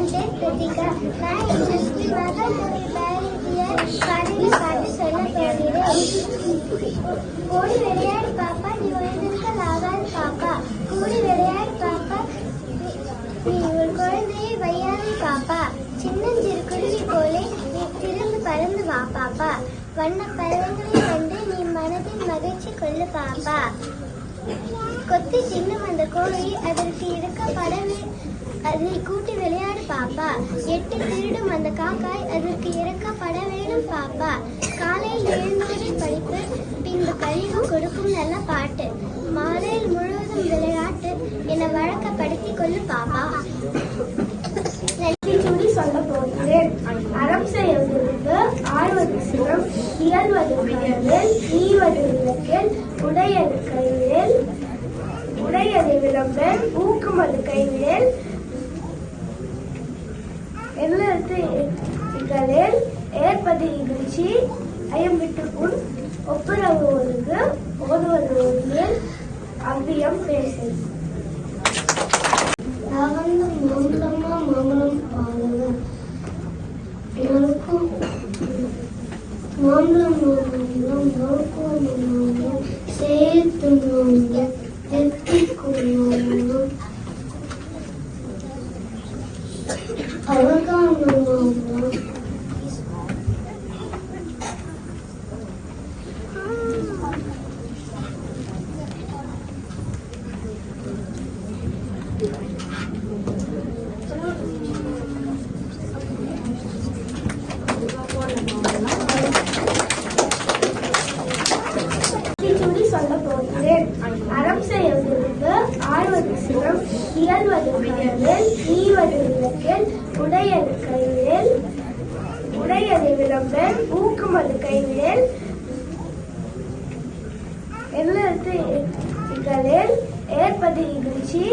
என் பேர் கிருத்திகா. நான் இன்னைக்கு மகாகவி பாரதிய கதையை பார்த்து சொல்ல போகிறேன். ஓடி விளையாடு பாப்பா, நீ ஓய்ந்திருக்கல் ஆகாது பாப்பா. கூடி விளையாடு பாப்பா, நீ ஒரு குழந்தையை வையாதே பாப்பா. சின்னஞ்சிறு குருவி போலே நீ திறந்து பறந்து வா பாப்பா. வண்ண பறவைகளை கண்டு நீ மனதில் மகிழ்ச்சி கொள்ளு பாப்பா. கொத்தி தின்னும் அந்த கோழி அதற்கு இறக்கப்படவே அதை கூட்டி விளையாடு பாப்பா. எட்டு திருடும் அந்த காக்காய் அதற்கு இறக்கப்பட வேணும் பாப்பா. காலையில் எழுந்தோடு படிப்பு, பின்பு கழிவு கொடுக்கும் நல்ல பாட்டு, மாலையில் முழுவதும் விளையாட்டு என வழக்கப்படுத்தி கொள்ளு பாப்பா. சொல்ல போகிறேன். அறம் செய்வது ஆழ்வது சிவம், இயல்வது மனதில், ஈவது விளக்கில், உடையது கைவிடல், உடையது விளம்பல், ஊக்குமது கைவிடல், எல்லத்து இகழில், ஏற்பது இகழ்ச்சி, ஐயம்பிட்டு உன், ஒப்புரவு ஒழுகு, ஓதுவது ஒளியில், அவ்வியம் பேசு. மாம்பழம் பாருங்க, எனக்கும் மாம்பழம் சேர்த்து எத்திக்கொள்ளும் அழகான மாம்பழம். அறம் செய்வது ஆழ்வது சிவம், இயல்வது மனதில், ஈவது விளக்கில், உடையது கைவிடல், உடையது விளம்பல், ஊக்குமது கைவிடல், எல்லத்து இகழில், ஏற்பது இகழ்ச்சி,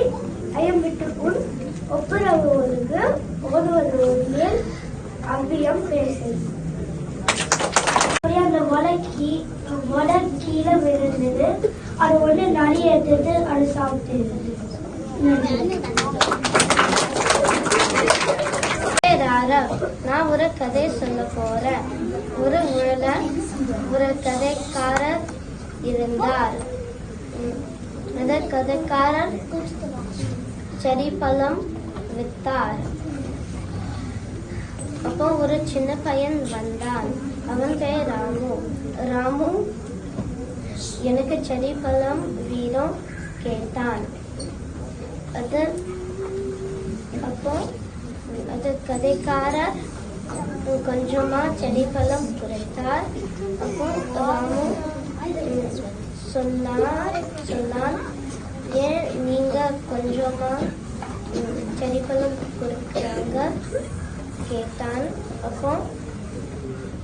ஐயம்பிட்டு உன், ஒப்புரவு ஒழுகு, ஓதுவது ஒளியில், அவ்வியம் பேசு. அந்த வடை கீழே விழுந்தது. அது ஒன்று நிறைய எடுத்தது, அது சாப்பிட்டு. நான் ஒரு கதை சொல்ல போறேன். ஒரு ஊர்ல ஒரு கதைக்காரர் இருந்தார். அந்த கதைக்காரர் செடி பழம் வித்தார். அப்போ ஒரு சின்ன பையன் வந்தான். அவன் பேர் ராமு. ராமு எனக்கு செடி பழம் வீரம் கேட்டான். அப்போ அது கதைக்காரர் கொஞ்சமா செடி பழம் குறைத்தார். அப்போ ராமு சொன்னான், ஏன் நீங்க கொஞ்சமா செடி பழம் கொடுக்குறாங்க கேட்டான். அப்போ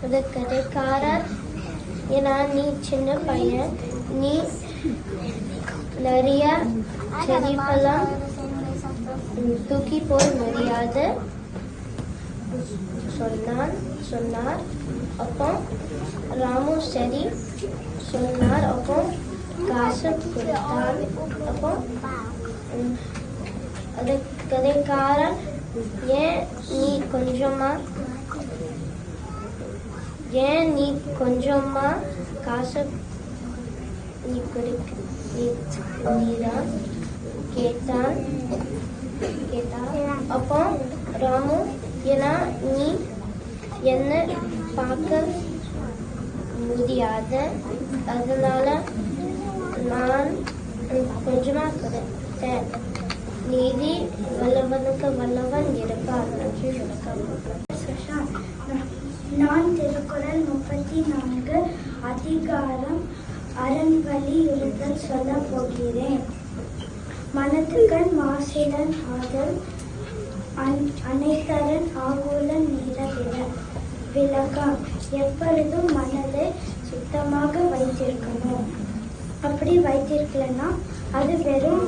அது கதைக்காரர், ஏன்னா நீ சின்ன பையன், நீ நிறைய செடி பழம் தூக்கி போய் முடியாது சொன்னார். அப்போ ராமு சரி சொன்னார். அப்போ காசு கொடுத்தான். அப்போ அது கதைக்காரர், ஏன் நீ கொஞ்சமா காசு கேட்டான். அப்போ ராமு, ஏன்னா நீ என்ன பார்க்க முடியாது, அதனால நான் கொஞ்சமா கொடுத்தேன். நீதி வல்லவனுக்கு வல்லவன் இருப்பார். நன்றி, வணக்கம். நான் திருக்குறள் 34 அதிகாரம் அறன்வழி இருத்தல் சொல்ல போகிறேன். மனத்துக்கண் மாசிலன் ஆதல், அனைத்தரன் ஆகுலன் நிறவில. விளக்கம்: எப்பொழுதும் மனதை சுத்தமாக வைத்திருக்கணும். அப்படி வைத்திருக்கலன்னா அது வெறும்